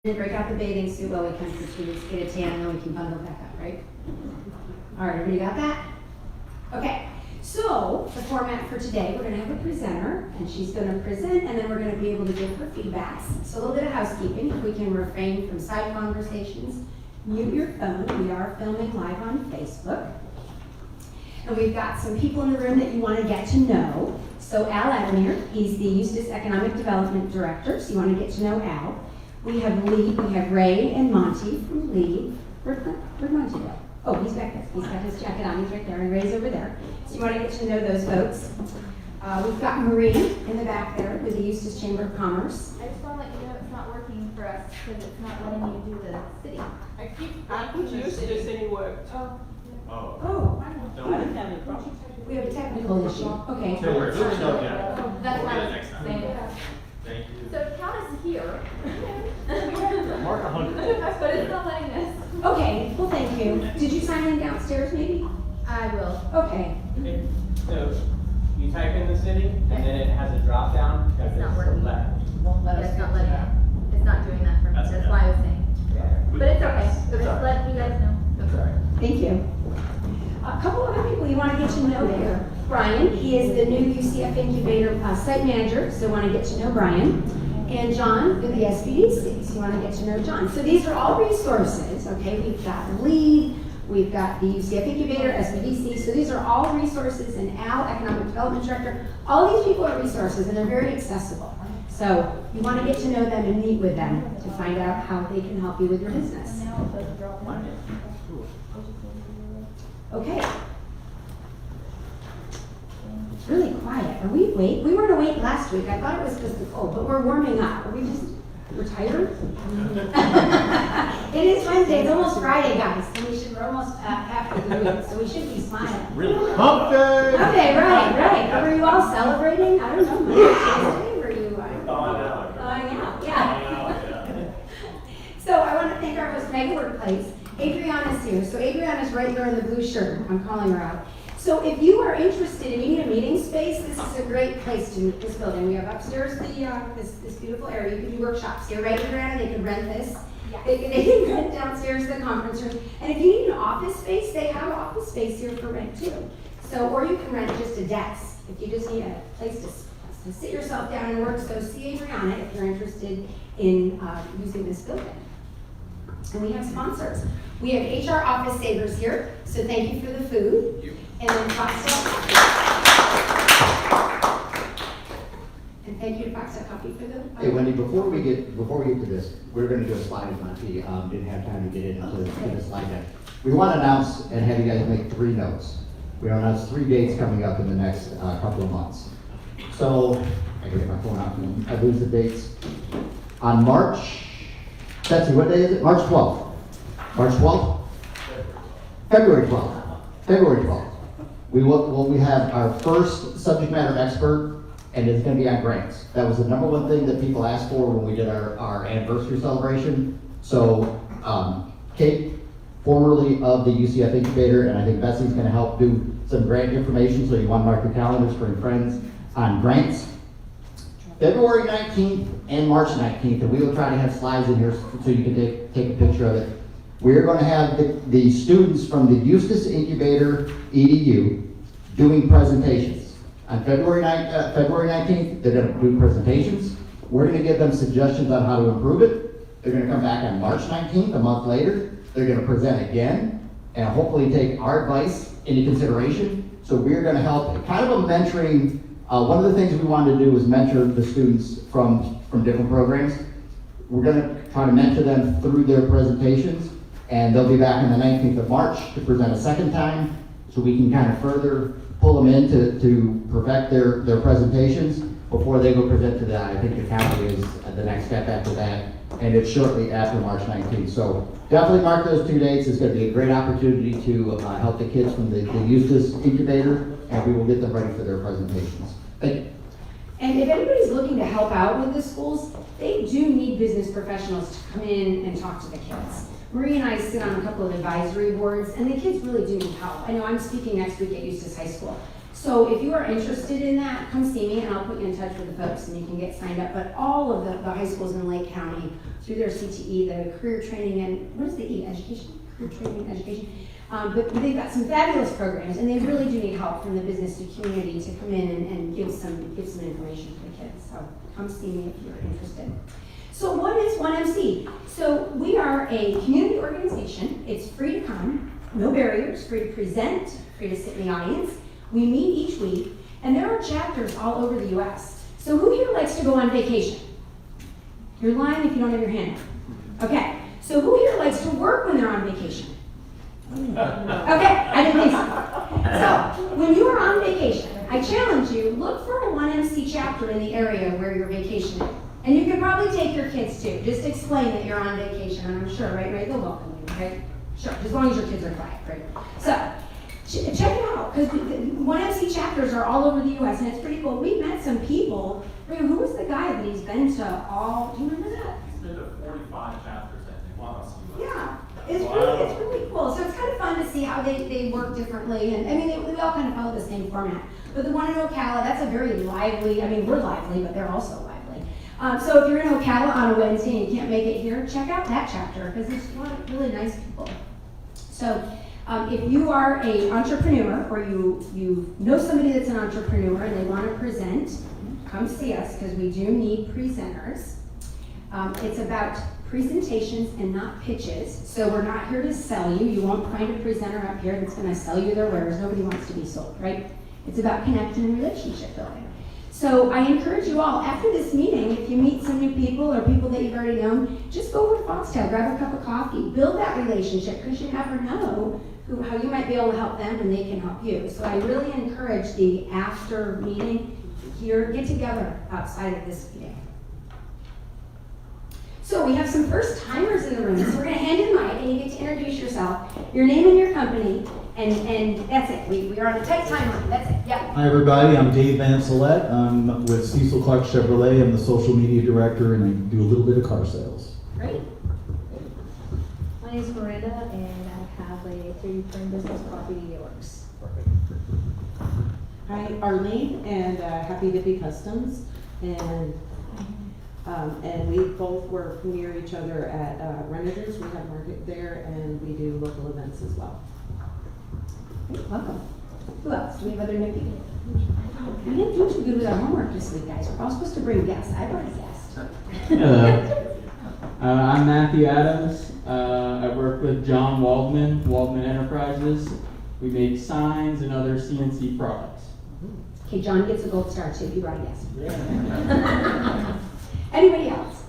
And break out the bathing suit while we can for 2 weeks, get a tan, and then we can bundle back up, right? All right, everybody got that? Okay, so the format for today, we're gonna have a presenter, and she's gonna present, and then we're gonna be able to give her feedbacks. So a little bit of housekeeping, if we can refrain from side conversations, mute your phone. We are filming live on Facebook. And we've got some people in the room that you wanna get to know. So Al Adamir, he's the Eustis Economic Development Director, so you wanna get to know Al. We have LEAD, we have Ray and Monty from LEAD. Where'd Monty go? Oh, he's back there. He's got his jacket on, he's right there, and Ray's over there. So you want to get to know those folks. We've got Marie in the back there with the Eustis Chamber of Commerce. I just want to let you know it's not working for us because it's not letting you do the city. I keep used to the city work. Oh, we have a technical issue. Okay. That's why I was next time. saying it. Thank you. So count us here. Mark 100. But it's not letting us. Okay, well, thank you. Did you sign in downstairs, maybe? I will. Okay. Okay, so you type in the city and then it has a drop down. It's not working. Won't let Yeah, us it's not get to letting that. It's not doing that for me. That's That's okay. why I was saying. But it's okay. It's Just all right. let you guys know. That's all right. Thank you. A couple other people you want to get to know here. Brian, he is the new UCF Incubator site manager, so want to get to know Brian. And John with the SBDC, so you want to get to know John. So these are all resources, okay? We've got LEAD, we've got the UCF Incubator, SBDC, so these are all resources, and Al, Economic Development Director. All these people are resources, and they're very accessible. So you want to get to know them and meet with them to find out how they can help you with your business. And now it doesn't drop in. Okay. It's really quiet. Are we awake? We weren't awake last week. I thought it was because of the cold, but we're warming up. Are we just retired? It is Wednesday. It's almost Friday, guys. So we're almost halfway through the week, so we should be smiling. Really? Hump day! Okay, right. Were you all celebrating? I don't know. Tuesday? Were you? Thawing out. Thawing out, yeah. So I want to thank our host, Mega Workplace. Adriana's here. So Adriana's right there in the blue shirt. I'm calling her out. So if you are interested and you need a meeting space, this is a great place to meet this building. We have upstairs this beautiful area. You can do workshops here, right, Adriana? They can rent this. Yeah. They can rent downstairs the conference room. And if you need an office space, they have office space here for rent too. So, or you can rent just a desk if you just need a place to sit yourself down and work. So see Adriana if you're interested in using this building. And we have sponsors. We have HR Office Savers here, so thank you for the food. And then Foxtel Coffee. And thank you to Foxtel Coffee for the. Hey Wendy, before we get to this, we're gonna do a slide if Monty didn't have time to get into the slide deck. We want to announce and have you guys make 3 notes. We announce 3 dates coming up in the next couple of months. So, I get my phone out and I lose the dates. On March, Betsy, what day is it? March 12th. March 12th? February 12th. February 12th. We have our first subject matter expert, and it's going to be on grants. That was the #1 thing that people asked for when we did our anniversary celebration. So, Kate, formerly of the UCF Incubator, and I think Betsy's going to help do some grant information, so you want to mark your calendars for your friends on grants. February 19th and March 19th, and we will try to have slides in here so you can take a picture of it. We're going to have the students from the Eustis Incubator EDU doing presentations. On February 19th, they're going to do presentations. We're going to give them suggestions on how to improve it. They're going to come back on March 19th, a month later. They're going to present again and hopefully take our advice into consideration. So we're going to help, kind of a mentoring. One of the things we wanted to do was mentor the students from different programs. We're going to try to mentor them through their presentations, and they'll be back on the 19th of March to present a second time, so we can kind of further pull them in to perfect their presentations before they go present to that. I think the county is the next step after that, and it's shortly after March 19th. So definitely mark those 2 dates. It's going to be a great opportunity to help the kids from the Eustis Incubator, and we will get them ready for their presentations. Thank you. And if anybody's looking to help out with the schools, they do need business professionals to come in and talk to the kids. Marie and I sit on a couple of advisory boards, and the kids really do need help. I know I'm speaking next week at Eustis High School. So if you are interested in that, come see me and I'll put you in touch with the folks and you can get signed up. But all of the high schools in Lake County, through their CTE, the career training and, what is the E, education? Career training and education. But they've got some fabulous programs and they really do need help from the business community to come in and give some information for the kids. So come see me if you're interested. So what is 1MC? So we are a community organization. It's free to come, no barriers, free to present, free to sit in the audience. We meet each week, and there are chapters all over the U.S. So who here likes to go on vacation? You're lying if you don't have your hand up. Okay, so who here likes to work when they're on vacation? Okay, I didn't think so. So, when you are on vacation, I challenge you, look for a 1MC chapter in the area where you're vacationing. And you can probably take your kids too. Just explain that you're on vacation, and I'm sure, right? They'll welcome you, right? Sure, as long as your kids are quiet, right? So, check it out, because 1MC chapters are all over the U.S., and it's pretty cool. We met some people. Who was the guy that he's been to all, do you remember that? He's been to 45 chapters, I think. Wow. Yeah, it's really cool. So it's kind of fun to see how they work differently, and I mean, we all kind of follow the same format. But the one in Ocala, that's a very lively, I mean, we're lively, but they're also lively. So if you're in Ocala on a Wednesday and you can't make it here, check out that chapter, because there's a lot of really nice people. So if you are an entrepreneur or you know somebody that's an entrepreneur and they want to present, come see us because we do need presenters. It's about presentations and not pitches. So we're not here to sell you. You won't find a presenter up here that's going to sell you their wares. Nobody wants to be sold, right? It's about connecting and relationship building. So I encourage you all, after this meeting, if you meet some new people or people that you've already known, just go over to Foxtail, grab a cup of coffee, build that relationship, because you never know how you might be able to help them and they can help you. So I really encourage the after meeting here, get together outside of this meeting. So we have some first timers in the room. So we're going to hand you the mic and you get to introduce yourself, your name and your company, and that's it. We are on a tight timeline. That's it. Yeah. Hi everybody, I'm Dave Vancelette. I'm with Cecil Clark Chevrolet. I'm the social media director and I do a little bit of car sales. Great. My name is Miranda, and I have a 3D print business called BD Works. Hi, Arlene, and Happy Dippy Customs, and we both work near each other at Renegers. We have market there, and we do local events as well. Great. Welcome. Who else? Do we have other new people? We didn't do too good with our homework this week, guys. We're all supposed to bring guests. I brought a guest. Hello. I'm Matthew Adams. I work with John Waldman, Waldman Enterprises. We make signs and other CNC products. Okay, John gets a gold star too. You brought a guest. Anybody else?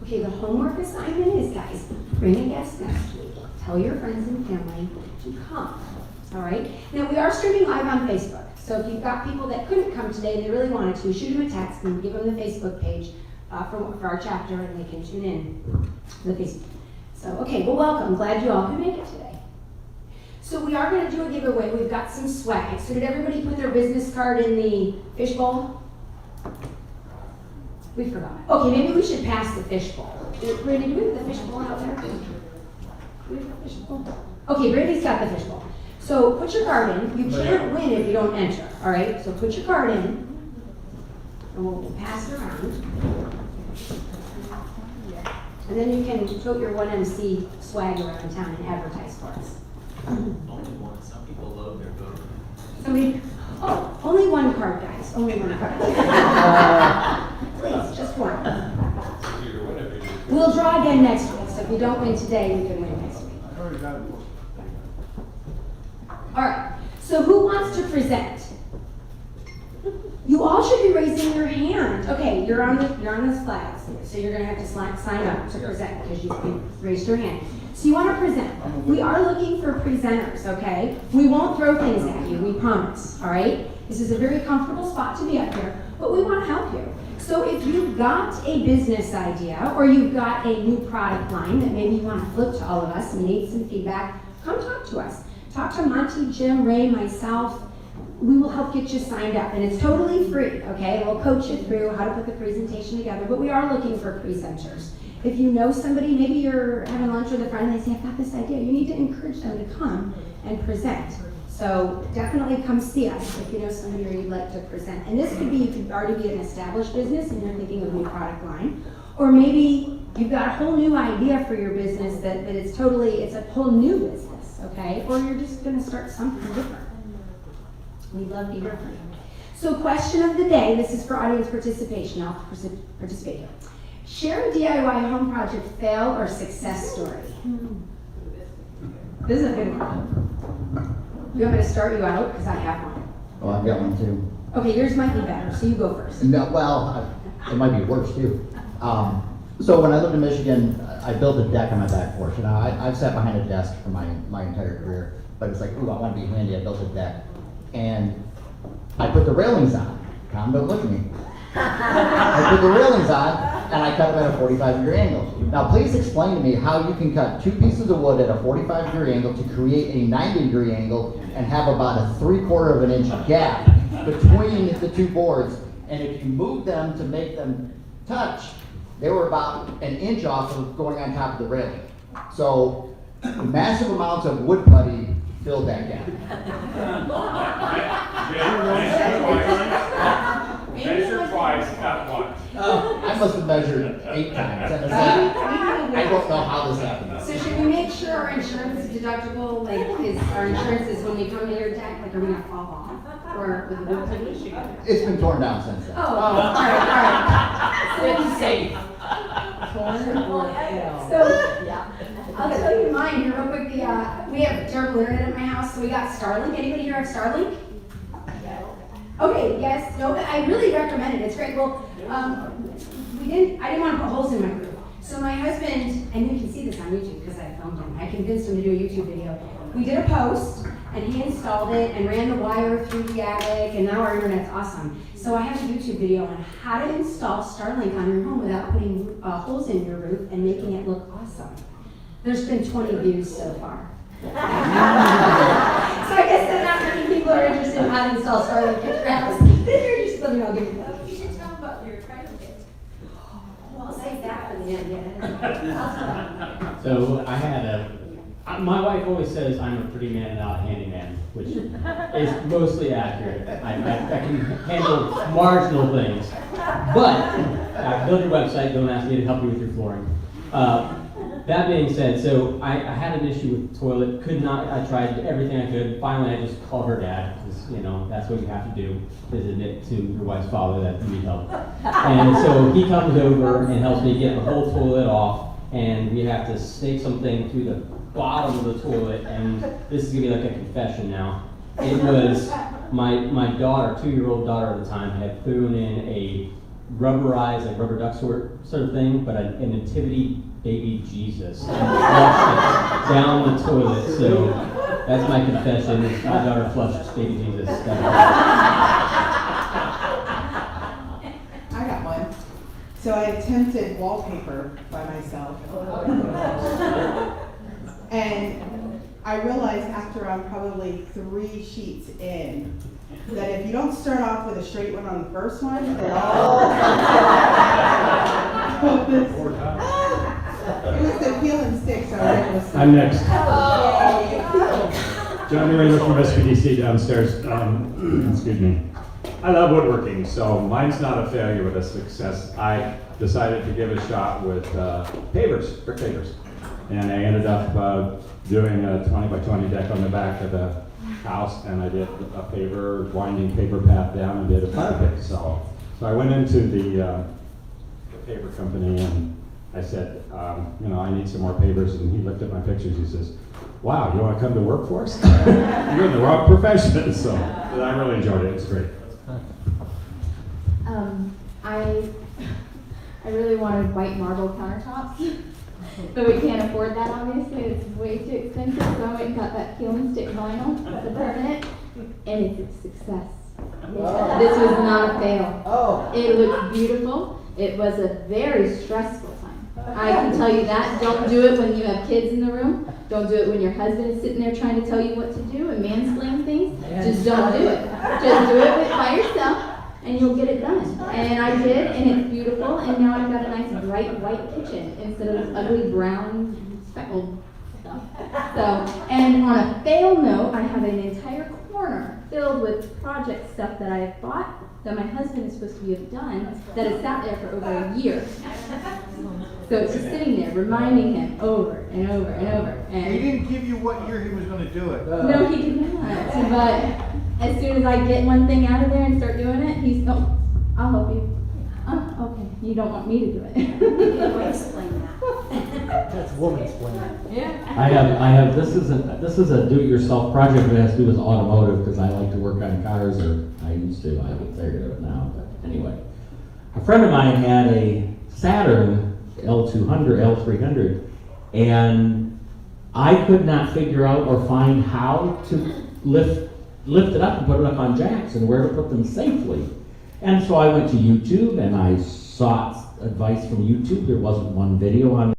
Okay, the homework assignment is, guys, bring a guest next week. Tell your friends and family to come. All right? Now, we are streaming live on Facebook. So if you've got people that couldn't come today, they really wanted to, shoot them a text and give them the Facebook page for our chapter, and they can tune in to the Facebook. So, okay, well, welcome. Glad you all could make it today. So we are going to do a giveaway. We've got some swag. So did everybody put their business card in the fishbowl? We forgot. Okay, maybe we should pass the fishbowl. Brandy, do we have the fishbowl out there? Do we have the fishbowl? Okay, Brandy's got the fishbowl. So put your card in. You can't win if you don't enter, all right? So put your card in, and we'll pass it around. And then you can tote your 1MC swag around town and advertise for us. Only one. Some people load their vote. Only one card, guys. Only one card. Please, just one. We'll draw again next week, so if you don't win today, you can win next week. All right, so who wants to present? You all should be raising your hand. Okay, you're on the flags, so you're gonna have to sign up to present because you raised your hand. So you want to present. We are looking for presenters, okay? We won't throw things at you, we promise, all right? This is a very comfortable spot to be up here, but we want to help you. So if you've got a business idea or you've got a new product line that maybe you want to flip to all of us and you need some feedback, come talk to us. Talk to Monty, Jim, Ray, myself. We will help get you signed up, and it's totally free, okay? We'll coach you through how to put the presentation together, but we are looking for presenters. If you know somebody, maybe you're having lunch with a friend and they say, I've got this idea, you need to encourage them to come and present. So definitely come see us if you know somebody or you'd like to present. And this could be, you could already be an established business and you're thinking of a new product line. Or maybe you've got a whole new idea for your business that it's a whole new business, okay? Or you're just gonna start something different. We'd love to hear from you. So question of the day, this is for audience participation, I'll participate here. Share a DIY home project fail or success story. This is a good one. You want me to start you out? Because I have one. Oh, I've got one too. Okay, yours might be better, so you go first. No, well, it might be worse too. So when I lived in Michigan, I built a deck on my back porch. And I've sat behind a desk for my entire career, but it's like, ooh, I want to be handy. I built a deck, and I put the railings on. Tom, don't look at me. I put the railings on, and I cut them at a 45-degree angle. Now, please explain to me how you can cut 2 pieces of wood at a 45-degree angle to create a 90-degree angle and have about a 3/4 of an inch gap between the 2 boards. And if you move them to make them touch, they were about an inch off of going on top of the railing. So massive amounts of wood putty filled that gap. Measure twice, cut once. I must have measured 8 times. And it's like, I don't know how this happened. So should we make sure our insurance is deductible? Like, is our insurance is when we come to your deck, like, are we gonna fall off? Or with the wood putty? It's been torn down since then. Oh, all right. So it's safe. So, I'll tell you mine here real quick. We have terrible internet at my house, so we got Starlink. Anybody here have Starlink? Okay, yes, no, but I really recommend it. It's great. Well, I didn't want to put holes in my roof. So my husband, and you can see this on YouTube because I filmed him. I convinced him to do a YouTube video. We did a post, and he installed it and ran the wire through the attic, and now our internet's awesome. So I have a YouTube video on how to install Starlink on your home without putting holes in your roof and making it look awesome. There's been 20 views so far. So I guess that not many people are interested in how to install Starlink at your house. If you're interested, let me know. I'll give you that. You should tell them about your credit kit. Well, I'll save that for the end, yeah. So I had my wife always says I'm a pretty man and not a handyman, which is mostly accurate. I can handle marginal things. But build your website, don't ask me to help you with your flooring. That being said, so I had an issue with the toilet, I tried everything I could. Finally, I just called her dad, because, that's what you have to do, is admit to your wife's father that you need help. And so he comes over and helps me get the whole toilet off, and we have to stake something through the bottom of the toilet, and this is gonna be like a confession now. It was my daughter, 2-year-old daughter at the time, had thrown in a rubberized, like rubber duck sort of thing, but a nativity baby Jesus and flushed it down the toilet. So that's my confession. My daughter flushed baby Jesus. I got one. So I attempted wallpaper by myself. And I realized after I'm probably 3 sheets in that if you don't start off with a straight one on the first one, it all it was the peel and stick, so I was. I'm next. John Newman from SBDC downstairs. Excuse me. I love woodworking, so mine's not a failure but a success. I decided to give it a shot with pavers, brick pavers. And I ended up doing a 20 by 20 deck on the back of the house, and I did a paver, winding paper path down and did a fire pit. So I went into the paver company and I said, I need some more pavers, and he looked at my pictures. He says, "Wow, you want to come to work for us? You're in the wrong profession." So I really enjoyed it. It's great. I really wanted white marble countertops, but we can't afford that, obviously. It's way too expensive, so I went and got that peel and stick vinyl, the permanent, and it's a success. Yeah. This was not a fail. Oh. It looked beautiful. It was a very stressful time. I can tell you that. Don't do it when you have kids in the room. Don't do it when your husband is sitting there trying to tell you what to do and mansplain things. Just don't do it. Just do it by yourself, and you'll get it done. And I did, and it's beautiful, and now I've got a nice bright white kitchen instead of this ugly brown speckled stuff. So, and on a fail note, I have an entire corner filled with project stuff that I have bought that my husband is supposed to have done that has sat there for over a year. So it's just sitting there, reminding him over and over and over. He And didn't give you what year he was gonna do it. no, he did not. But as soon as I get one thing out of there and start doing it, he's, no, I'll help you. Oh, okay. You don't want me to do it. Explain that. That's woman explaining. Yeah. I have, this is a do-it-yourself project that has to do with automotive, because I like to work on cars, or I used to, I haven't figured it now, but anyway. A friend of mine had a Saturn L200, L300, and I could not figure out or find how to lift it up and put it up on jacks and where to put them safely. And so I went to YouTube and I sought advice from YouTube. There wasn't one video on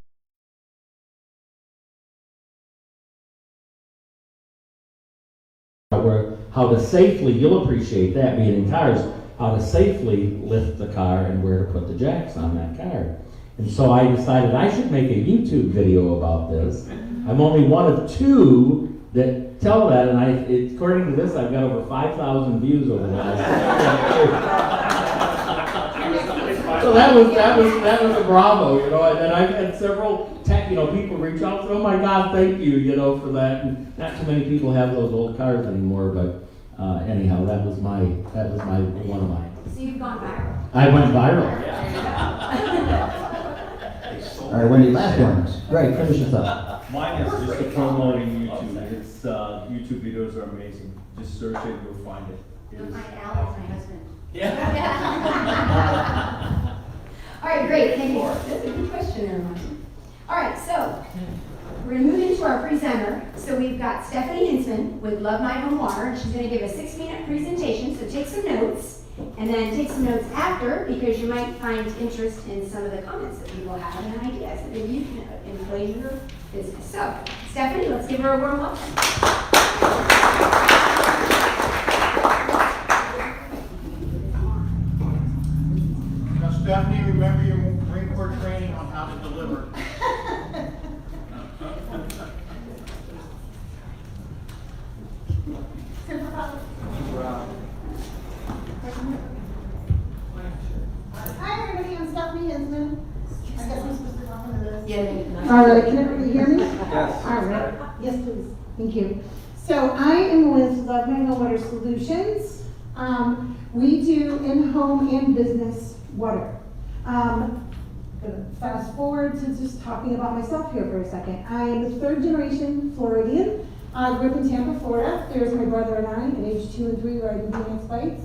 where how to safely, you'll appreciate that being in cars, how to safely lift the car and where to put the jacks on that car. And so I decided I should make a YouTube video about this. I'm only one of two that tell that, and according to this, I've got over 5,000 views over the last So that was a bravo, you know, and then I've had several people reach out and say, oh my God, thank you, for that. And not too many people have those old cars anymore, but anyhow, that was my one of mine. So you've gone viral. I went viral. All right, Wendy, last one. Greg, finish this up. Mine is just a promoting YouTube. It's YouTube videos are amazing. Just search it, you'll find it. You'll find Alex, my husband. Yeah. All right, great, thank you. That's a good question, everyone. All right, so we're gonna move into our presenter. So we've got Stephanie Hintzman with Love My Home Water, and she's gonna give a 6-minute presentation, so take some notes, and then take some notes after, because you might find interest in some of the comments that people have and ideas that maybe you can employ in your business. So, Stephanie, let's give her a warm welcome. Now, Stephanie, remember your Marine Corps training on how to deliver. Hi everybody, I'm Stephanie Hintzman. I guess I'm supposed to talk into this. Yeah. All right, can everybody hear me? Yes. All right, yes please, thank you. So I am with Love My Home Water Solutions. We do in-home and business water. Gonna fast forward to just talking about myself here for a second. I am a 3rd generation Floridian. I grew up in Tampa, Florida. There's my brother and I, at age 2 and 3, riding BMX bikes.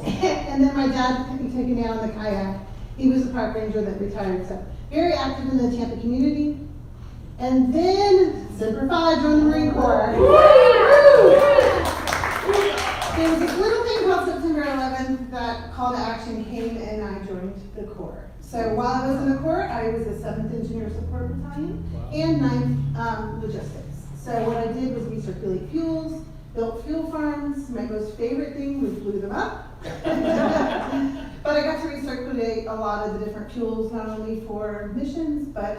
And then my dad took me out on the kayak. He was a park ranger that retired, so very active in the Tampa community. And then, Semper Fi, joined the Marine Corps. There was this little thing called September 11th that call to action came, and I joined the Corps. So while I was in the Corps, I was the 7th Engineer Support Battalion and 9th Logistics. So what I did was recirculate fuels, built fuel farms. My most favorite thing was blew them up. But I got to recirculate a lot of the different fuels, not only for missions, but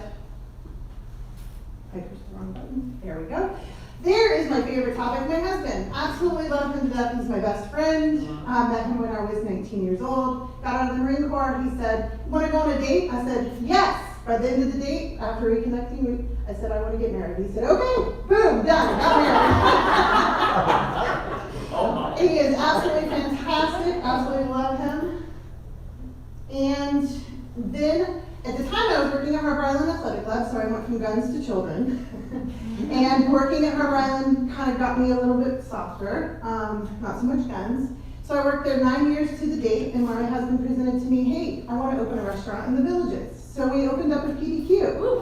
I pushed the wrong button. There we go. There is my favorite topic, my husband. Absolutely love him to death. He's my best friend. Met him when I was 19 years old. Got out of the Marine Corps. He said, want to go on a date? I said, yes. By the end of the date, after reconnecting, I said, I want to get married. He said, okay, boom, done, got married. He is absolutely fantastic, absolutely love him. And then, at the time, I was working at Harbor Island Athletic Club, so I went from guns to children. And working at Harbor Island kind of got me a little bit softer, not so much guns. So I worked there 9 years to the date, and my husband presented to me, hey, I want to open a restaurant in the Villages. So we opened up a PDQ. Woo!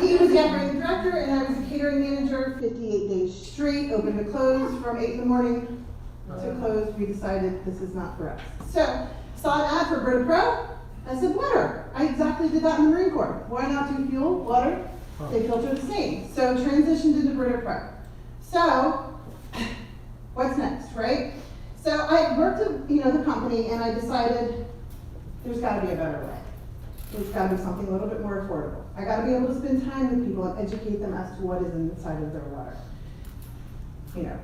He was the operating director, and I was a catering manager, 58 days straight, open to close, from 8 in the morning to close. We decided this is not for us. So, saw an ad for Brita Pro. I said, water. I exactly did that in the Marine Corps. Why not do fuel, water? They filter the same. So, transitioned into Brita Pro. So, what's next, right? So, I worked at the company, and I decided there's got to be a better way. It's gotta be something a little bit more affordable. I gotta be able to spend time with people and educate them as to what is inside of their water. You know,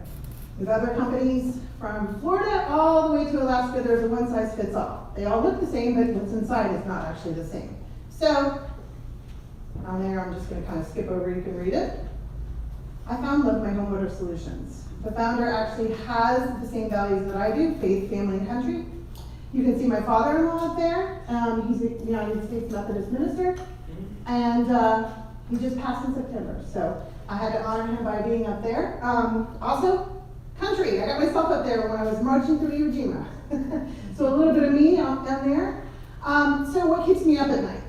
with other companies from Florida all the way to Alaska, there's a one size fits all. They all look the same, but what's inside is not actually the same. So, on there, I'm just gonna kind of skip over, you can read it. I found Love My Home Water Solutions. The founder actually has the same values that I do, faith, family, and country. You can see my father-in-law up there. He's a United States Methodist minister, and he just passed in September. So I had to honor him by being up there. Also, country. I got myself up there when I was marching through Iwo Jima. So a little bit of me out down there. So what keeps me up at night?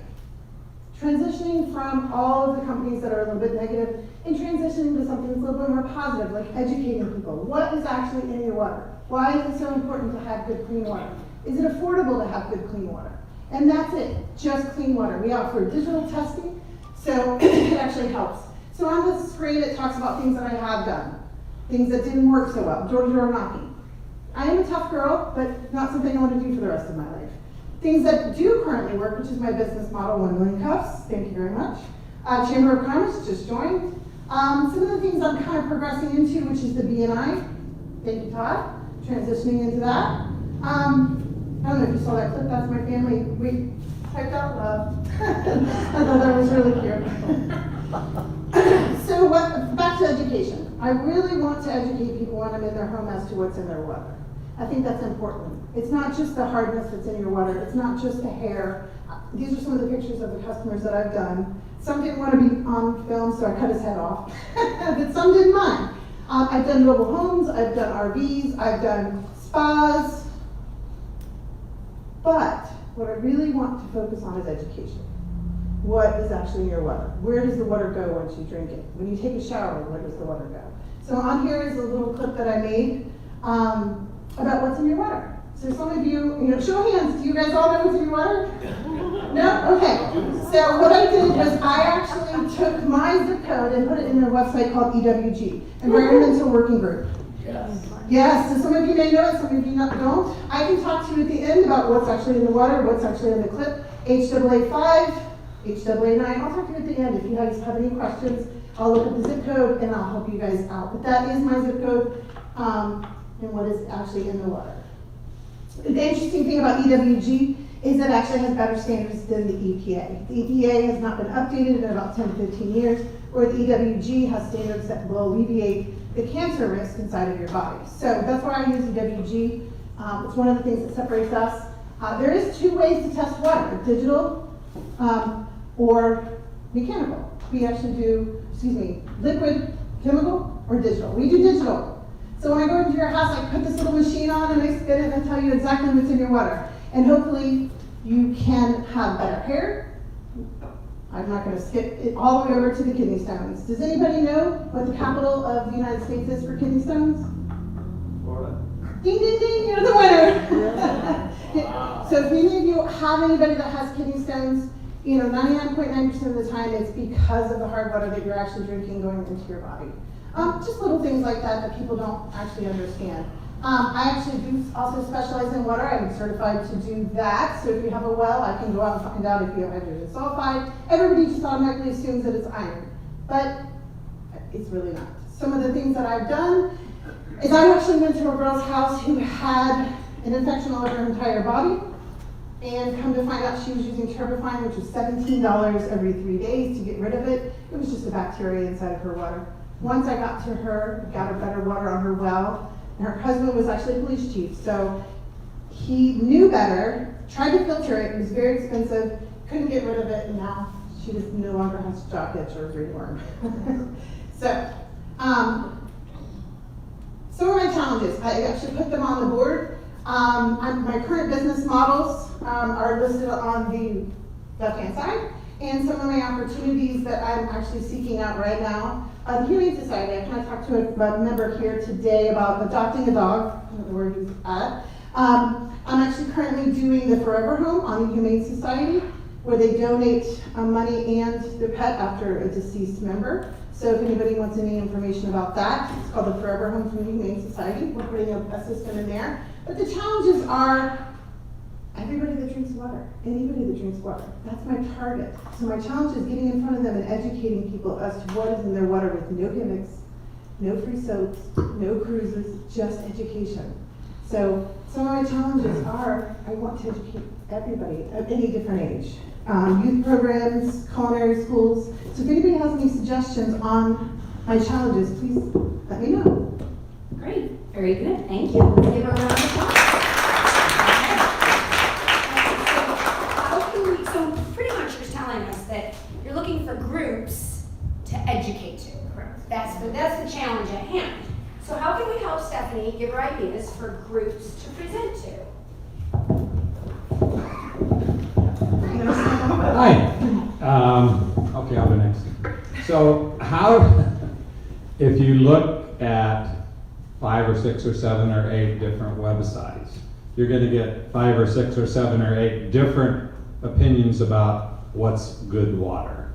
Transitioning from all of the companies that are a little bit negative and transitioning to something that's a little bit more positive, like educating people. What is actually in your water? Why is it so important to have good, clean water? Is it affordable to have good, clean water? And that's it, just clean water. We offer digital testing, so it actually helps. So on the screen, it talks about things that I have done, things that didn't work so well, door-to-door knocking. I am a tough girl, but not something I want to do for the rest of my life. Things that do currently work, which is my business model, 1 million cups, thank you very much. Chamber of Commerce, just joined. Some of the things I'm kind of progressing into, which is the B&I, thank you Todd, transitioning into that. I don't know if you saw that clip, that's my family. We typed out love. I thought that was really cute. So back to education. I really want to educate people when I'm in their home as to what's in their water. I think that's important. It's not just the hardness that's in your water. It's not just the hair. These are some of the pictures of the customers that I've done. Some didn't want to be on film, so I cut his head off. But some didn't mind. I've done mobile homes, I've done RVs, I've done spas. But what I really want to focus on is education. What is actually in your water? Where does the water go once you drink it? When you take a shower, where does the water go? So on here is a little clip that I made about what's in your water. So some of you, show of hands, do you guys all know what's in your water? No? Okay. So what I did was I actually took my zip code and put it in a website called EWG, Environmental Working Group. Yes, so some of you may know it, some of you don't. I can talk to you at the end about what's actually in the water, what's actually in the clip. HAA 5, HAA 9, I'll talk to you at the end. If you guys have any questions, I'll look up the zip code and I'll help you guys out. But that is my zip code and what is actually in the water. The interesting thing about EWG is that it actually has better standards than the EPA. The EPA has not been updated in about 10 to 15 years, where the EWG has standards that will alleviate the cancer risk inside of your body. So that's why I use EWG. It's one of the things that separates us. There is 2 ways to test water, digital or mechanical. We actually do, liquid, chemical, or digital. We do digital. So when I go into your house, I put this little machine on and I spin it and tell you exactly what's in your water. And hopefully you can have better hair. I'm not going to skip it all the way over to the kidney stones. Does anybody know what the capital of the United States is for kidney stones? Florida. Ding, ding, ding, you're the winner. So if any of you have anybody that has kidney stones, 99.9% of the time it's because of the hard water that you're actually drinking going into your body. Just little things like that people don't actually understand. I actually do also specialize in water. I'm certified to do that. So if you have a well, I can go out and find out if you have hydrogen sulfide. Everybody just automatically assumes that it's iron, but it's really not. Some of the things that I've done is I actually went to a girl's house who had an infection all over her entire body, and come to find out she was using turbifine, which was $17 every 3 days to get rid of it. It was just a bacteria inside of her water. Once I got to her, got her better water on her well, and her husband was actually a police chief, so he knew better, tried to filter it, it was very expensive, couldn't get rid of it, and now she just no longer has jock itch or ringworm. So, some of my challenges, I actually put them on the board. My current business models are listed on the left-hand side, and some of my opportunities that I'm actually seeking out right now. The Humane Society, I kind of talked to a member here today about adopting a dog. I don't know where he's at. I'm actually currently doing the Forever Home on the Humane Society, where they donate money and their pet after a deceased member. So if anybody wants any information about that, it's called the Forever Home from the Humane Society. We're putting a system in there. But the challenges are everybody that drinks water, anybody that drinks water. That's my target. So my challenge is getting in front of them and educating people as to what is in their water with no gimmicks, no free soaps, no cruises, just education. So some of my challenges are, I want to educate everybody of any different age. Youth programs, culinary schools. So if anybody has any suggestions on my challenges, please let me know. Great, very good, thank you. Let's give her a round of applause. Okay. So pretty much you're telling us that you're looking for groups to educate to. Correct. That's the challenge at hand. So how can we help Stephanie give her ideas for groups to present to? Hi. Okay, I'll go next. So if you look at 5 or 6 or 7 or 8 different websites, you're going to get 5 or 6 or 7 or 8 different opinions about what's good water.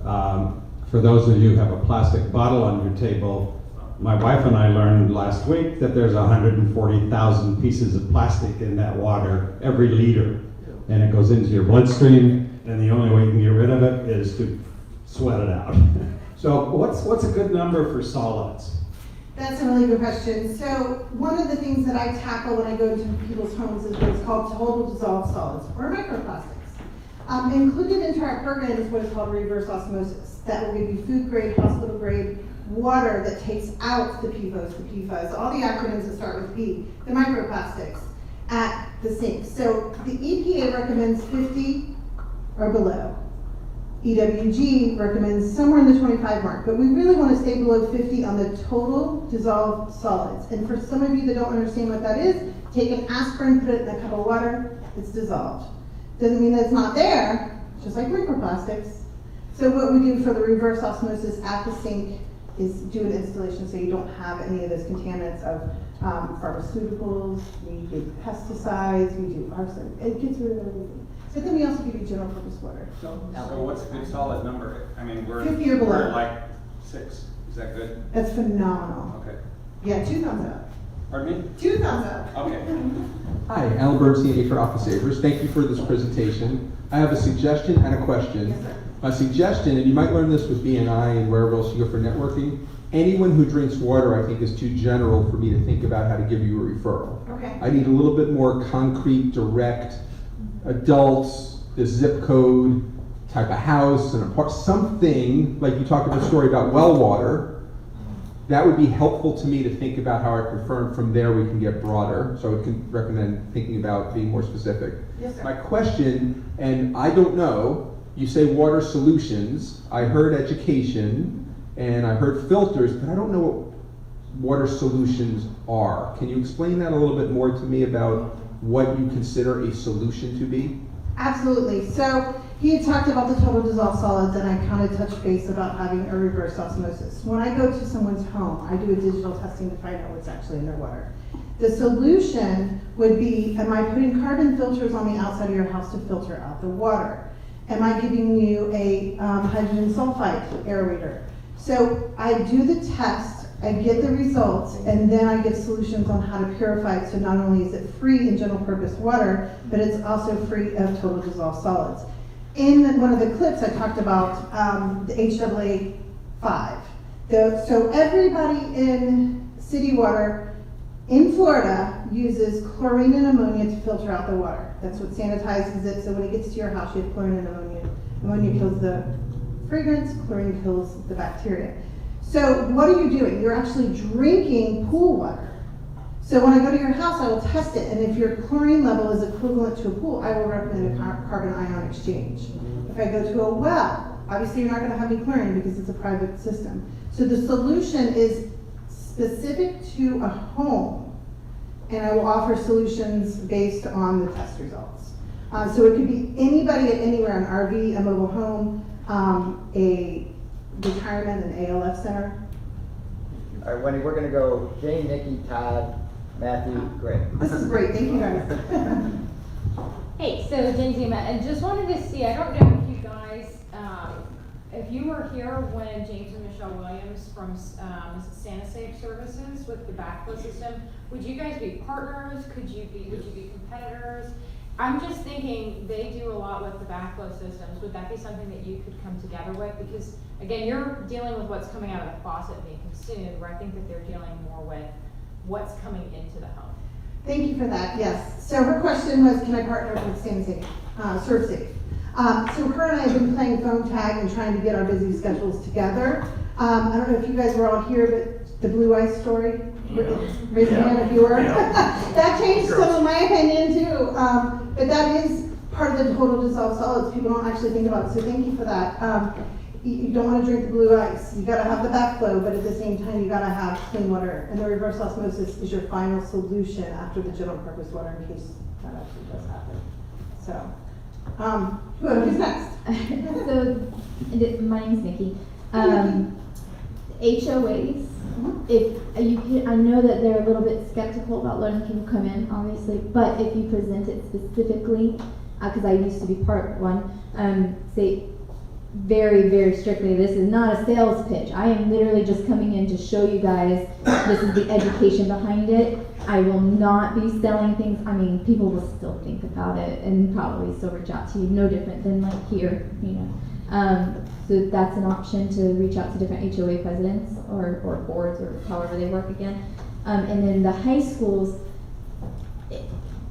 For those of you who have a plastic bottle on your table, my wife and I learned last week that there's 140,000 pieces of plastic in that water every liter. And it goes into your bloodstream, and the only way you can get rid of it is to sweat it out. So what's a good number for solids? That's a really good question. So one of the things that I tackle when I go to people's homes is what's called total dissolved solids, or microplastics. Included into our program is what is called reverse osmosis. That will give you food grade, hospital grade water that takes out the PFOS, the PFAS, all the acronyms that start with P, the microplastics at the sink. So the EPA recommends 50 or below. EWG recommends somewhere in the 25 mark, but we really want to stay below 50 on the total dissolved solids. And for some of you that don't understand what that is, take an aspirin, put it in a cup of water, it's dissolved. Doesn't mean that it's not there, just like microplastics. So what we do for the reverse osmosis at the sink is do an installation so you don't have any of those contaminants of pharmaceuticals, we do pesticides, we do arson. It gets rid of everything. But then we also give you general purpose water. So what's a good solid number? I mean, 50 or below. We're like 6. Is that good? That's phenomenal. Okay. Yeah, 2 thumbs up. Pardon me? 2 thumbs up. Okay. Hi, Alan Bernstein, for Office Savers. Thank you for this presentation. I have a suggestion and a question. Yes, sir. A suggestion, and you might learn this with BNI and wherever else you go for networking, anyone who drinks water I think is too general for me to think about how to give you a referral. Okay. I need a little bit more concrete, direct, adults, this zip code, type of house, and something, like you talked about a story about well water, that would be helpful to me to think about how I prefer, and from there we can get broader. So I would recommend thinking about being more specific. Yes, sir. My question, and I don't know, you say water solutions, I heard education, and I heard filters, but I don't know what water solutions are. Can you explain that a little bit more to me about what you consider a solution to be? Absolutely. So he had talked about the total dissolved solids, and I kind of touched base about having a reverse osmosis. When I go to someone's home, I do a digital testing to find out what's actually in their water. The solution would be, am I putting carbon filters on the outside of your house to filter out the water? Am I giving you a hydrogen sulfide aerator? So I do the test, I get the results, and then I give solutions on how to purify it. So not only is it free in general purpose water, but it's also free of total dissolved solids. In one of the clips, I talked about the HAA 5. So everybody in city water in Florida uses chlorine and ammonia to filter out the water. That's what sanitizes it. So when it gets to your house, you have chlorine and ammonia. Ammonia kills the fragrance, chlorine kills the bacteria. So what are you doing? You're actually drinking pool water. So when I go to your house, I will test it, and if your chlorine level is equivalent to a pool, I will recommend a carbon ion exchange. If I go to a well, obviously you're not going to have any chlorine because it's a private system. So the solution is specific to a home, and I will offer solutions based on the test results. So it could be anybody at anywhere, an RV, a mobile home, a retirement, an ALF center. All right, Wendy, we're going to go Jane, Nikki, Todd, Matthew, Greg. This is great. Thank you, guys. Hey, so Jane Zima, and just wanted to see, I don't know if you guys, if you were here when James and Michelle Williams from Santa Safe Services with the backflow system, would you guys be partners? Would you be competitors? I'm just thinking, they do a lot with the backflow systems. Would that be something that you could come together with? Because, again, you're dealing with what's coming out of the faucet being consumed, where I think that they're dealing more with what's coming into the home. Thank you for that, yes. So her question was, can I partner with ServSafe? So her and I have been playing phone tag and trying to get our busy schedules together. I don't know if you guys were all here, but the blue ice story, raise your hand if you were. That changed some of my opinion too. But that is part of the total dissolved solids. People don't actually think about it, so thank you for that. You don't want to drink the blue ice. You got to have the backflow, but at the same time, you got to have clean water. And the reverse osmosis is your final solution after the general purpose water, in case that actually does happen. So, who's next? So, my name's Nikki. HOAs. If I know that they're a little bit skeptical about letting people come in, obviously, but if you present it specifically, because I used to be part of one, say very, very strictly, this is not a sales pitch. I am literally just coming in to show you guys this is the education behind it. I will not be selling things. I mean, people will still think about it and probably still reach out to you, no different than like here, you know. So that's an option to reach out to different HOA presidents or boards or however they work again. And then the high schools,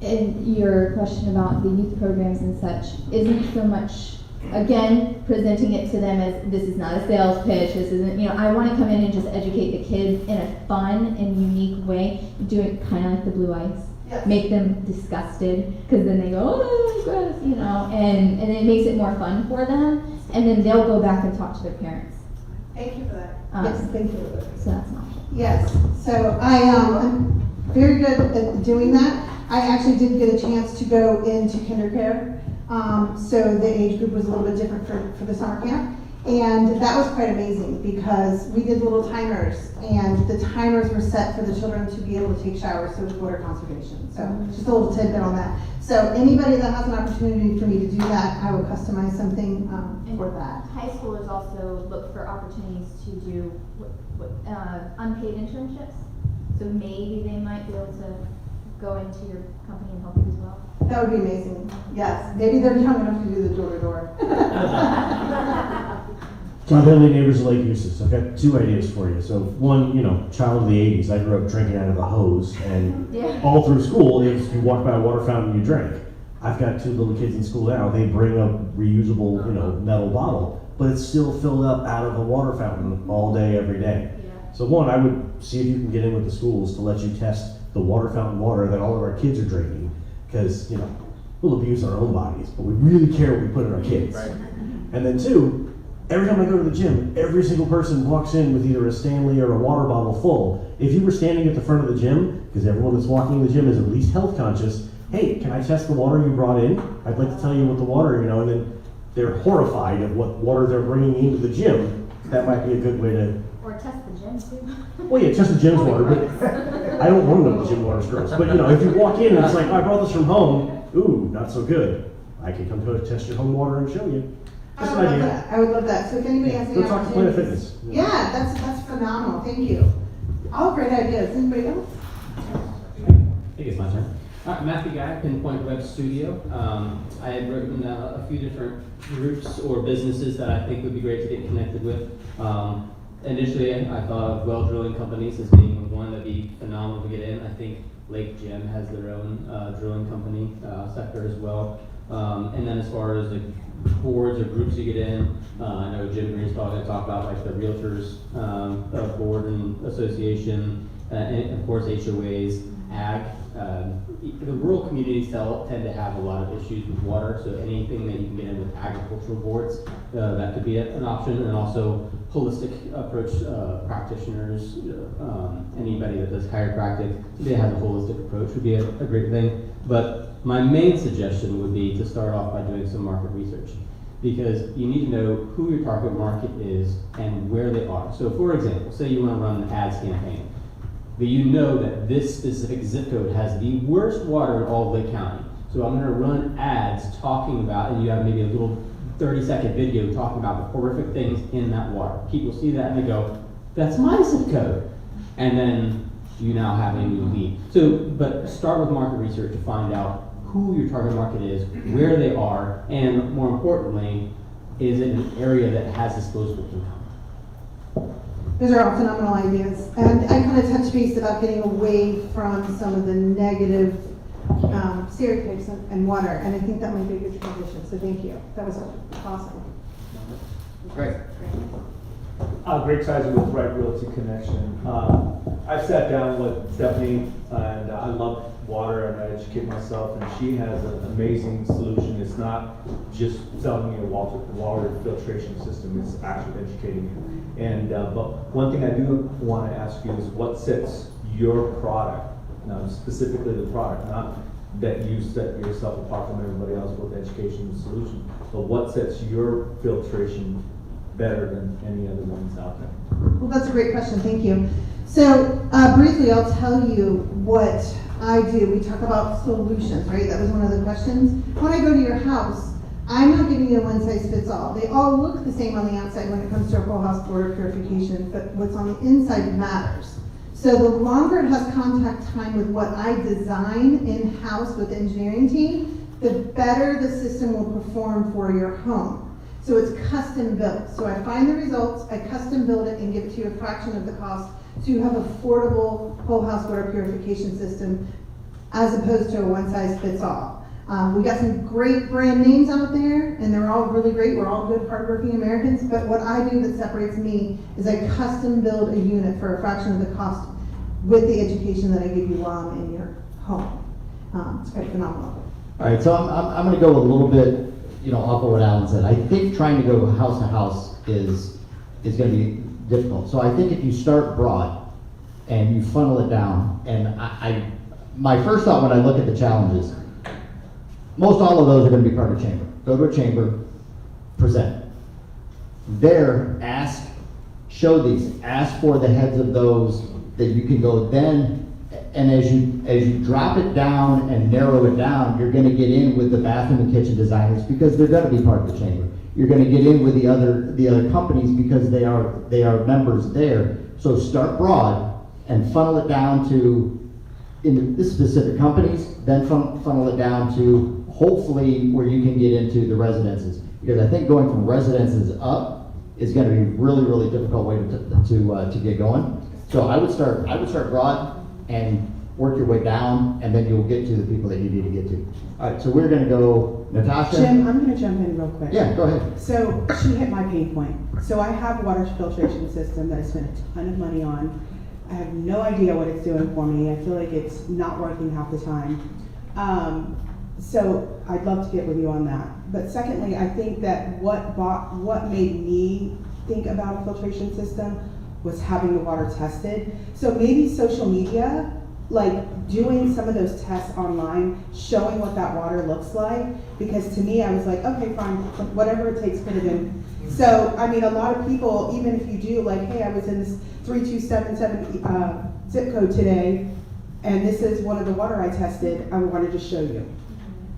and your question about the youth programs and such isn't so much, again, presenting it to them as this is not a sales pitch, this isn't, you know, I want to come in and just educate the kids in a fun and unique way, do it kind of like the blue ice. Yes. Make them disgusted, because then they go, oh, gross, you know, and it makes it more fun for them, and then they'll go back and talk to their parents. Thank you for that. Yes, thank you. So that's an option. Yes, so I'm very good at doing that. I actually did get a chance to go into kindergarten, so the age group was a little bit different for the summer camp. And that was quite amazing because we did little timers, and the timers were set for the children to be able to take showers, so it was water conservation. So just a little tidbit on that. So anybody that has an opportunity for me to do that, I will customize something for that. High schoolers also look for opportunities to do unpaid internships. So maybe they might be able to go into your company and help you as well. That would be amazing. Yes, maybe they're young enough to do the door-to-door. So I'm building neighbors of Lake Eustis. I've got two ideas for you. So one, you know, child of the 80s. I grew up drinking out of a hose, and all through school, if you walk by a water fountain, you drink. I've got two little kids in school now. They bring a reusable, you know, metal bottle, but it's still filled up out of a water fountain all day, every day. So one, I would see if you can get in with the schools to let you test the water fountain water that all of our kids are drinking, because, you know, we'll abuse our own bodies, but we really care what we put in our kids. Right. And then two, every time I go to the gym, every single person walks in with either a Stanley or a water bottle full. If you were standing at the front of the gym, because everyone that's walking in the gym is at least health conscious, hey, can I test the water you brought in? I'd like to tell you what the water, you know, and then they're horrified of what water they're bringing into the gym. That might be a good way to... Or test the gym too. Well, yeah, test the gym's water, but I don't want to know the gym water's gross. But, you know, if you walk in and it's like, oh, I brought this from home, ooh, not so good. I can come to test your home water and show you. Just an idea. That. I would love that. So if anybody has any Go talk to Planet Fitness. Yeah, that's phenomenal. Thank you. All great ideas. Anybody else? I think it's my turn. Matthew Guy, Pinpoint Web Studio. I had written a few different groups or businesses that I think would be great to get connected with. Initially, I thought of well drilling companies as being one that'd be phenomenal to get in. I think Lake Gym has their own drilling company sector as well. And then as far as the boards or groups you get in, I know Jim Green's probably going to talk about like the Realtors Board and Association, and of course HOAs, ag. The rural communities tend to have a lot of issues with water, so anything that you can get in with agricultural boards, that could be an option, and also holistic approach practitioners, anybody that does chiropractic, that has a holistic approach would be a great thing. But my main suggestion would be to start off by doing some market research, because you need to know who your target market is and where they are. So for example, say you want to run an ads campaign, but you know that this specific zip code has the worst water in all of Lake County. So I'm going to run ads talking about, and you have maybe a little 30-second video talking about the horrific things in that water. People see that and they go, that's my zip code. And then you now have a new lead. So, but start with market research to find out who your target market is, where they are, and more importantly, is it an area that has disposable income? Those are all phenomenal ideas. And I kind of touched base about getting away from some of the negative stereotypes and water, and I think that might be a good transition, so thank you. That was awesome. Great. Greg Sizer with Right Realty Connection. I've sat down with Stephanie, and I love water, and I educate myself, and she has an amazing solution. It's not just selling you a water filtration system, it's actually educating you. And but one thing I do want to ask you is what sets your product, now specifically the product, not that you set yourself apart from everybody else with education and solution, but what sets your filtration better than any other ones out there? Well, that's a great question, thank you. So briefly, I'll tell you what I do. We talk about solutions, right? That was one of the questions. When I go to your house, I'm not giving you a one size fits all. They all look the same on the outside when it comes to a whole house water purification, but what's on the inside matters. So the longer it has contact time with what I design in-house with the engineering team, the better the system will perform for your home. So it's custom built. So I find the results, I custom build it and give it to you a fraction of the cost, so you have affordable whole house water purification system as opposed to a one size fits all. We got some great brand names out there, and they're all really great. We're all good, hardworking Americans, but what I do that separates me is I custom build a unit for a fraction of the cost with the education that I give you while I'm in your home. It's quite phenomenal. All right, so I'm going to go a little bit, off of what Alan said. I think trying to go house to house is going to be difficult. So I think if you start broad and you funnel it down, and my first thought when I look at the challenges, most all of those are going to be part of chamber. Go to a chamber, present. There, ask, show these, ask for the heads of those that you can go then. And as you drop it down and narrow it down, you're going to get in with the bathroom and kitchen designers because they're going to be part of the chamber. You're going to get in with the other companies because they are members there. So start broad and funnel it down to in the specific companies, then funnel it down to hopefully where you can get into the residences. Because I think going from residences up is going to be a really, really difficult way to get going. So I would start broad and work your way down, and then you'll get to the people that you need to get to. All right, so we're going to go, Natasha. Jim, I'm going to jump in real quick. Yeah, go ahead. So she hit my pain point. So I have a water filtration system that I spent a ton of money on. I have no idea what it's doing for me. I feel like it's not working half the time. So I'd love to get with you on that. But secondly, I think that what made me think about a filtration system was having the water tested. So maybe social media, like doing some of those tests online, showing what that water looks like, because to me, I was like, okay, fine, whatever it takes, put it in. So, I mean, a lot of people, even if you do, like, hey, I was in this 3277 zip code today, and this is one of the water I tested, I wanted to show you.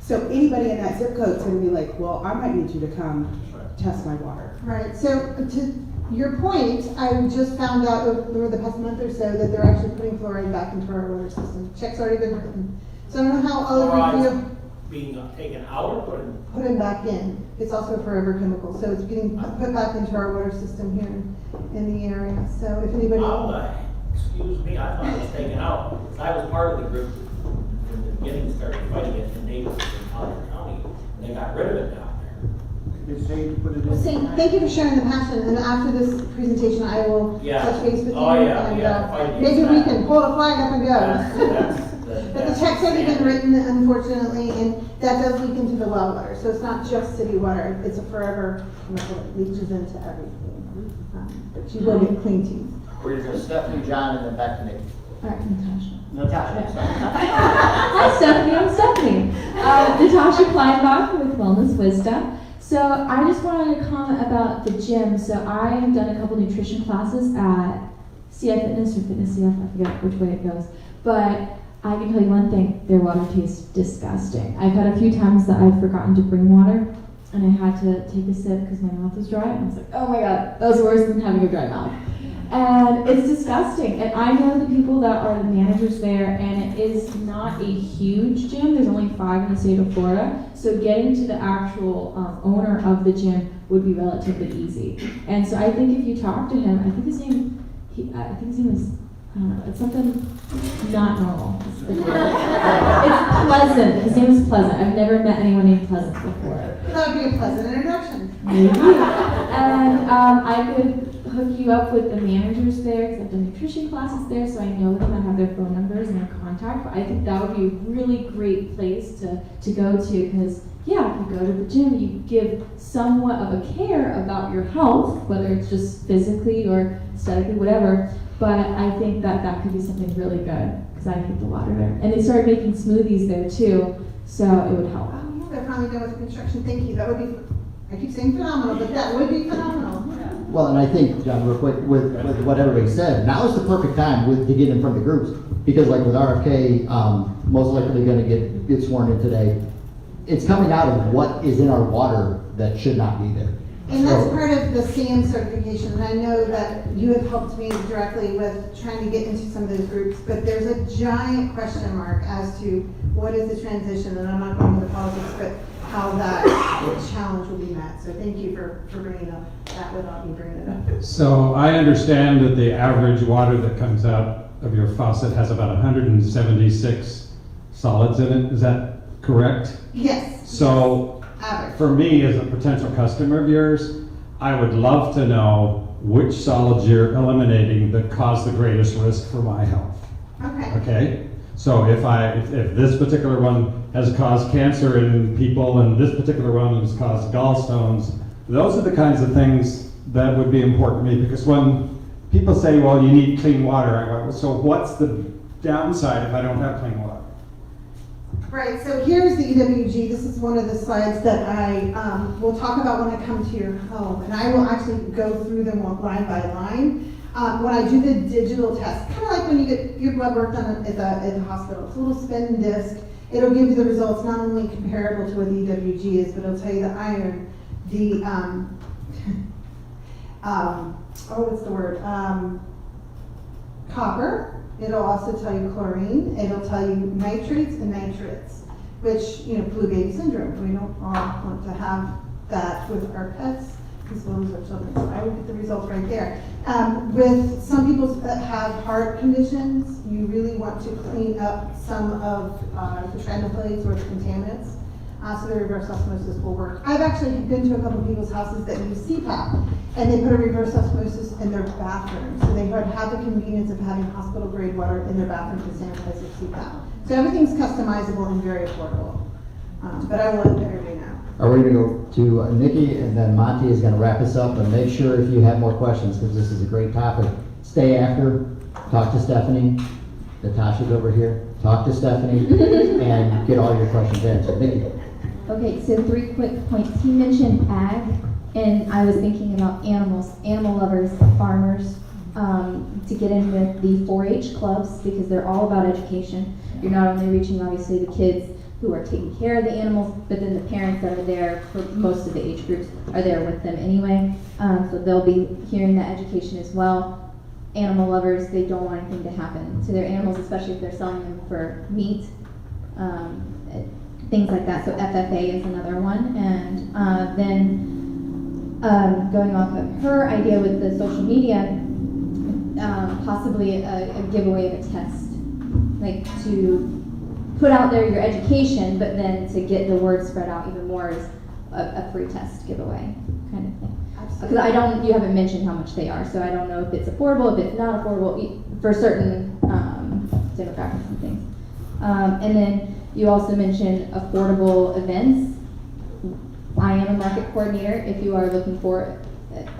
So anybody in that zip code is going to be like, well, I might need you to come test my water. Right, so to your point, I just found out over the past month or so that they're actually putting fluoride back into our water system. Check's already been written. So I don't know how all of you feel. Being taken out or Put it back in. It's also a forever chemical, so it's getting put back into our water system here in the area. So if anybody. excuse me, I thought it was taken out. I was part of the group in the beginning, started fighting it in neighbors in Collier County, and they got rid of it down there. They say to put it in. Well, thank you for sharing the passion, and after this presentation, I will touch base with you. And maybe we can pull the flag up and go. But the check's already been written, unfortunately, and that does leak into the well water. So it's not just city water, it's a forever chemical that leaches into everything. But you will get clean teeth. We're going to go Stephanie, John, and then back to Nick. All right, Natasha. Natasha, sorry. Hi, Stephanie. I'm Stephanie. Natasha Kleinbach with Wellness Wisdom. So I just wanted to comment about the gym. So I have done a couple nutrition classes at CF Fitness or Fitness CF. I forget which way it goes. But I can tell you one thing, their water tastes disgusting. I've had a few times that I've forgotten to bring water, and I had to take a sip because my mouth was dry, and I was like, oh my god, that was worse than having a dry mouth. And it's disgusting. And I know the people that are the managers there, and it is not a huge gym. There's only 5 in the state of Florida. So getting to the actual owner of the gym would be relatively easy. And so I think if you talk to him, I think his name is, I don't know, it's something not normal. It's Pleasant. His name is Pleasant. I've never met anyone named Pleasant before. That would be a pleasant introduction. Maybe. And I could hook you up with the managers there, because I've done nutrition classes there, so I know them. I have their phone numbers and their contact. But I think that would be a really great place to go to, because yeah, if you go to the gym, you give somewhat of a care about your health, whether it's just physically or aesthetically, whatever. But I think that could be something really good, because I hate the water there. And they started making smoothies there too, so it would help. Oh, yeah, they're finally done with construction. Thank you. That would be, I keep saying phenomenal, but that would be phenomenal. Well, and I think, John, real quick, with what everybody said, now is the perfect time to get in front of the groups. Because like with RFK, most likely gonna get sworn in today, it's coming out of what is in our water that should not be there. And that's part of the SAM certification, and I know that you have helped me directly with trying to get into some of those groups, but there's a giant question mark as to what is the transition, and I'm not going into the politics, but how that challenge will be met. So thank you for bringing up that without me bringing it up. So I understand that the average water that comes out of your faucet has about 176 solids in it. Is that correct? Yes. So for me as a potential customer of yours, I would love to know which solids you're eliminating that cause the greatest risk for my health. Okay. Okay? So if this particular one has caused cancer in people and this particular one has caused gallstones, those are the kinds of things that would be important to me, because when people say, well, you need clean water, I go, so what's the downside if I don't have clean water? Right, so here's the EWG. This is one of the slides that I will talk about when I come to your home. And I will actually go through them line by line. When I do the digital test, kind of like when you get your blood work done at the hospital. It's a little spin disc. It'll give you the results not only comparable to what the EWG is, but it'll tell you the iron, the, what's the word? Copper. It'll also tell you chlorine. It'll tell you nitrates and nitrates, which, blue baby syndrome. We don't all want to have that with our pets as well as our children. So I would get the results right there. With some people that have heart conditions, you really want to clean up some of the transphorates or the contaminants. So the reverse osmosis will work. I've actually been to a couple of people's houses that use CPAP, and they put a reverse osmosis in their bathroom. So they would have the convenience of having hospital grade water in their bathroom to sanitize their CPAP. So everything's customizable and very affordable. But I will let everybody know. Are we gonna go to Nikki, and then Monty is gonna wrap us up, and make sure if you have more questions, because this is a great topic, stay after, talk to Stephanie. Natasha's over here. Talk to Stephanie and get all your questions answered. Nikki. Okay, so 3 quick points. He mentioned ag, and I was thinking about animals, animal lovers, farmers, to get in with the 4-H clubs, because they're all about education. You're not only reaching, obviously, the kids who are taking care of the animals, but then the parents that are there for most of the age groups are there with them anyway. So they'll be hearing that education as well. Animal lovers, they don't want anything to happen to their animals, especially if they're selling them for meat. Things like that. So FFA is another one. And then going off of her idea with the social media, possibly a giveaway of a test, like to put out there your education, but then to get the word spread out even more is a free test giveaway kind of thing. Because you haven't mentioned how much they are, so I don't know if it's affordable, if it's not affordable for certain demographics and things. And then you also mentioned affordable events. I am a market coordinator. If you are looking for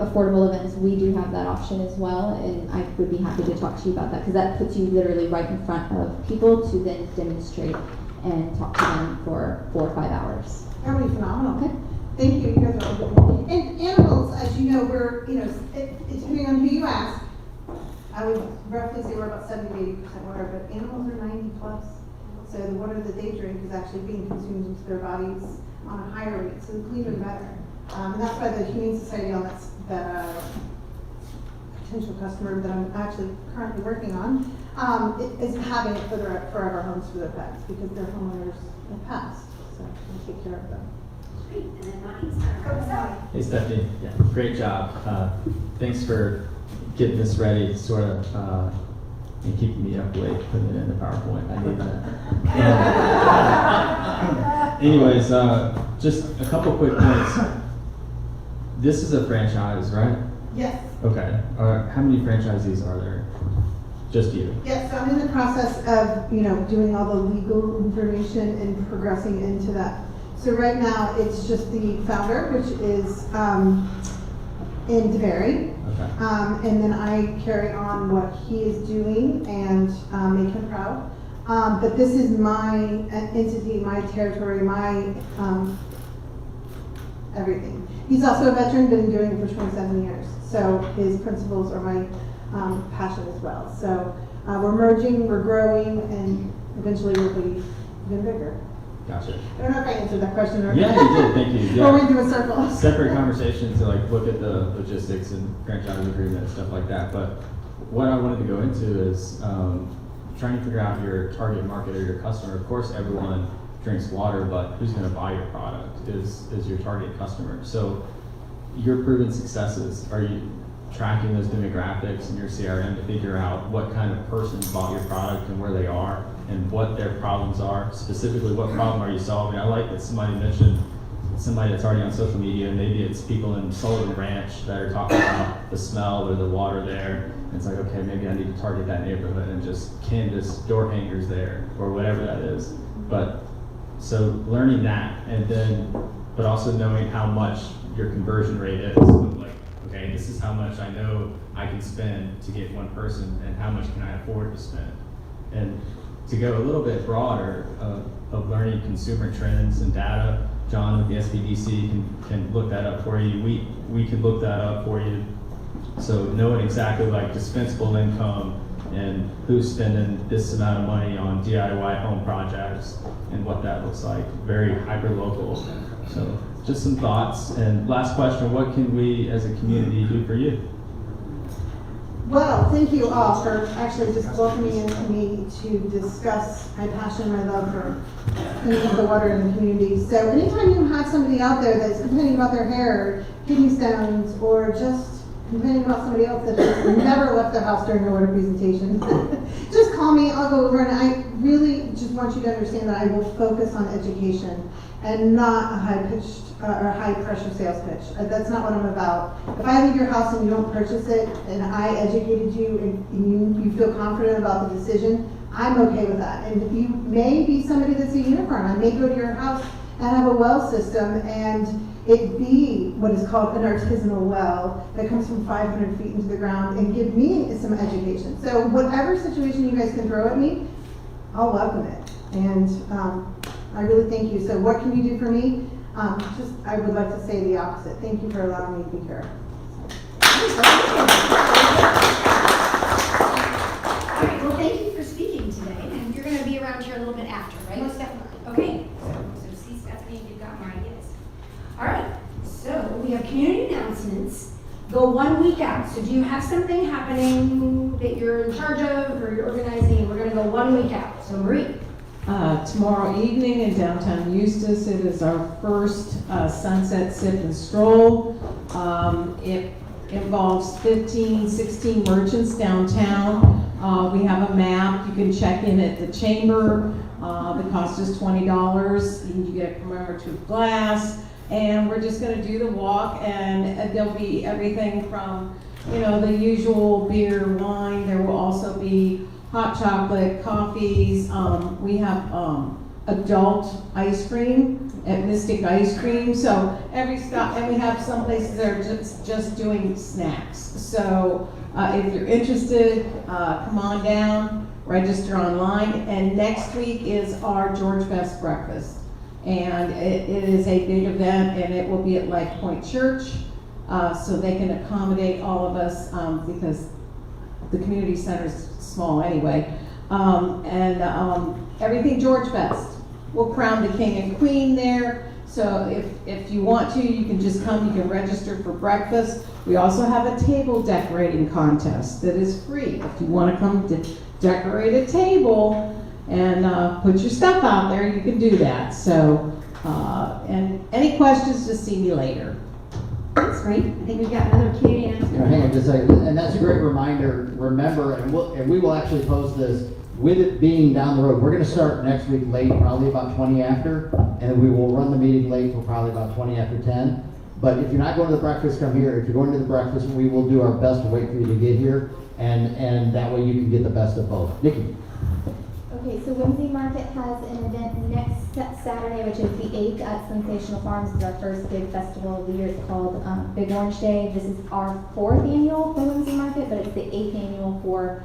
affordable events, we do have that option as well, and I would be happy to talk to you about that, because that puts you literally right in front of people to then demonstrate and talk to them for 4 or 5 hours. That would be phenomenal. Okay. Thank you. You guys are all good. And animals, as you know, we're, depending on who you ask, I would roughly say we're about 70-80% water, but animals are 90 plus. So the water that they drink is actually being consumed into their bodies on a higher rate, so the cleaner the better. And that's why the Humane Society on that potential customer that I'm actually currently working on, is having it for their forever homes for their pets, because their homeowners have passed, so we take care of them. Great, and then Monty's gonna go aside. Hey Stephanie, great job. Thanks for getting this ready, sort of, and keeping me up late, putting it in the PowerPoint. I need that. Anyways, just a couple quick points. This is a franchise, right? Yes. Okay. How many franchisees are there? Just you? Yes, so I'm in the process of, doing all the legal information and progressing into that. So right now, it's just the founder, which is in DeBerry. Okay. And then I carry on what he is doing and make him proud. But this is my entity, my territory, my everything. He's also a veteran, been doing it for 27 years. So his principles are my passion as well. So we're merging, we're growing, and eventually we'll be even bigger. Gotcha. I don't know if I answered that question or Yeah, you did. Thank you. Yeah. Or we do a circle. Separate conversation to look at the logistics and franchise agreement and stuff like that. But what I wanted to go into is trying to figure out your target market or your customer. Of course, everyone drinks water, but who's going to buy your product is your target customer. So your proven successes, are you tracking those demographics in your CRM to figure out what kind of person bought your product and where they are and what their problems are? Specifically, what problem are you solving? I like that somebody mentioned somebody that's already on social media. Maybe it's people in Sullivan Ranch that are talking about the smell or the water there. And it's like, okay, maybe I need to target that neighborhood and just canvas door hangers there or whatever that is. But so learning that, and then, but also knowing how much your conversion rate is. Like, okay, this is how much I know I can spend to get one person, and how much can I afford to spend? And to go a little bit broader of learning consumer trends and data, John with the SBDC can look that up for you. We can look that up for you. So knowing exactly dispensable income and who's spending this amount of money on DIY home projects and what that looks like, very hyper local. So just some thoughts. And last question, what can we as a community do for you? Well, thank you all for actually just welcoming into me to discuss my passion, my love for cleaning up the water in the community. So anytime you have somebody out there that's complaining about their hair, or kidney stones, or just complaining about somebody else that has never left their house during a water presentation, just call me, I'll go over, and I really just want you to understand that I will focus on education and not a high-pitched or high-pressure sales pitch. That's not what I'm about. If I leave your house and you don't purchase it, and I educated you and you feel confident about the decision, I'm okay with that. And you may be somebody that's a unicorn. I may go to your house and have a well system, and it be what is called an artisanal well that comes from 500 feet into the ground, and give me some education. So whatever situation you guys can throw at me, I'll welcome it. And I really thank you. So what can you do for me? I would like to say the opposite. Thank you for allowing me to be here. All right, well, thank you for speaking today, and you're going to be around here a little bit after, right? Most definitely. Okay, so see Stephanie, you've got more ideas. All right, so we have community announcements. Go 1 week out. So do you have something happening that you're in charge of or you're organizing? We're going to go 1 week out. So Marie. Tomorrow evening in downtown Eustis, it is our first sunset sip and stroll. It involves 15, 16 merchants downtown. We have a map. You can check in at the chamber. The cost is $20. You get a commemorative glass. And we're just going to do the walk, and there'll be everything from, the usual beer, wine. There will also be hot chocolate, coffees. We have adult ice cream at Mystic Ice Cream. So every stop, and we have some places that are just doing snacks. So if you're interested, come on down, register online. And next week is our George Best Breakfast. And it is a big event, and it will be at Life Point Church, so they can accommodate all of us because the community center is small anyway. Everything George Best. We'll crown the king and queen there. So if you want to, you can just come, you can register for breakfast. We also have a table decorating contest that is free. If you want to come to decorate a table and put your stuff out there, you can do that. So, and any questions, just see me later. That's great. I think we've got another community announcement. Hang on just a second, and that's a great reminder. Remember, and we will actually post this, with it being down the road, we're gonna start next week late, probably about 20 after, and we will run the meeting late for probably about 20 after 10. But if you're not going to the breakfast, come here. If you're going to the breakfast, we will do our best to wait for you to get here, and that way you can get the best of both. Nikki? Okay, so Whimsy Market has an event next Saturday, which is the 8th at Sensational Farms. It's our first big festival of the year. It's called Big Orange Day. This is our 4th annual for Whimsy Market, but it's the 8th annual for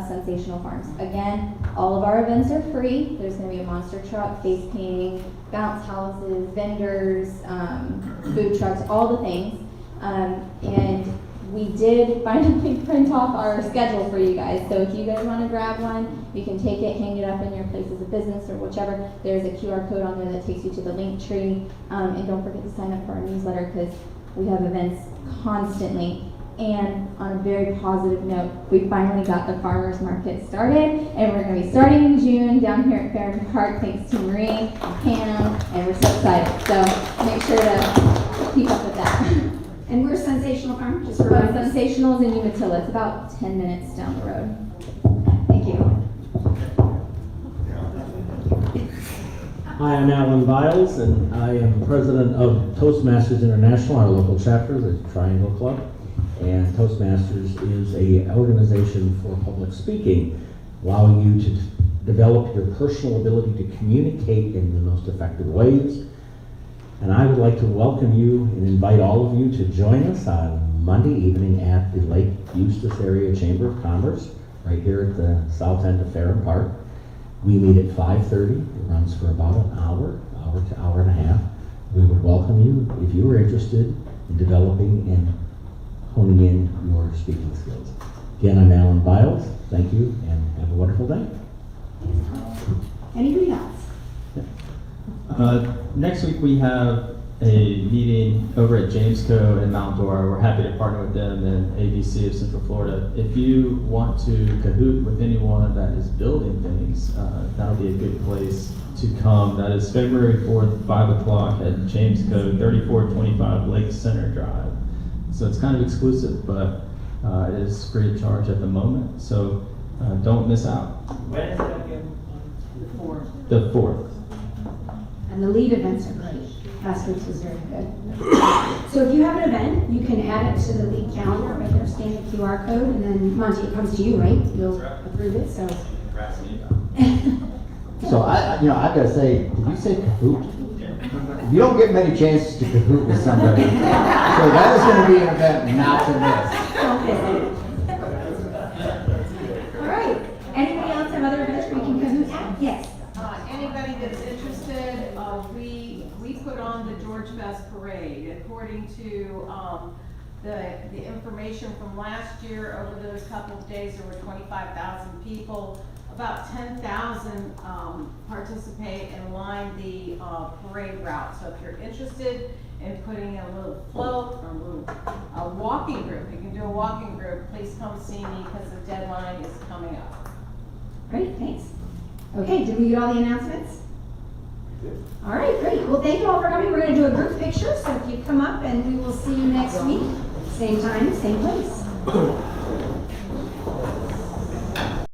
Sensational Farms. Again, all of our events are free. There's going to be a monster truck, face painting, bounce houses, vendors, food trucks, all the things. And we did finally print off our schedule for you guys. So if you guys want to grab one, you can take it, hang it up in your places of business or whichever. There's a QR code on there that takes you to the link tree. And don't forget to sign up for our newsletter because we have events constantly. And on a very positive note, we finally got the farmers market started, and we're going to be starting in June down here at Fairhaven Park, thanks to Marie and Hannah, and we're so excited. So make sure to keep up with that. And we're Sensational Farm, just for Sensational is in Umatilla. It's about 10 minutes down the road. Thank you. Hi, I'm Alan Biles, and I am president of Toastmasters International, our local chapter, the Triangle Club. And Toastmasters is an organization for public speaking, allowing you to develop your personal ability to communicate in the most effective ways. And I would like to welcome you and invite all of you to join us on Monday evening at the Lake Eustis Area Chamber of Commerce, right here at the south end of Fairhaven Park. We meet at 5:30. It runs for about an hour to hour and a half. We would welcome you if you are interested in developing and honing in your speaking skills. Again, I'm Alan Biles. Thank you, and have a wonderful day. Anybody else? Next week we have a meeting over at Jamesco in Mount Dora. We're happy to partner with them and ABC of Central Florida. If you want to cahoot with anyone that is building things, that'll be a good place to come. That is February 4th, 5 o'clock at Jamesco, 3425 Lake Center Drive. So it's kind of exclusive, but it is free of charge at the moment. So don't miss out. When is it again? The 4th. And the LEAD events are great. Last week's was very good. So if you have an event, you can add it to the LEAD calendar right there, scan the QR code, and then Monty, it comes to you, right? You'll approve it, so. So I've got to say, did you say cahoot? You don't get many chances to cahoot with somebody. So that is going to be an event not to miss. All right. Anybody else have other events where you can cahoot at? Yes. Anybody that's interested, we put on the George Fest Parade. According to the information from last year, over those couple of days, there were 25,000 people. About 10,000 participate and line the parade route. So if you're interested in putting a little float or a walking group, you can do a walking group, please come see me because the deadline is coming up. Great, thanks. Okay, did we get all the announcements? All right, great. Well, thank you all for coming. We're going to do a group picture, so if you come up and we will see you next week. Same time, same place.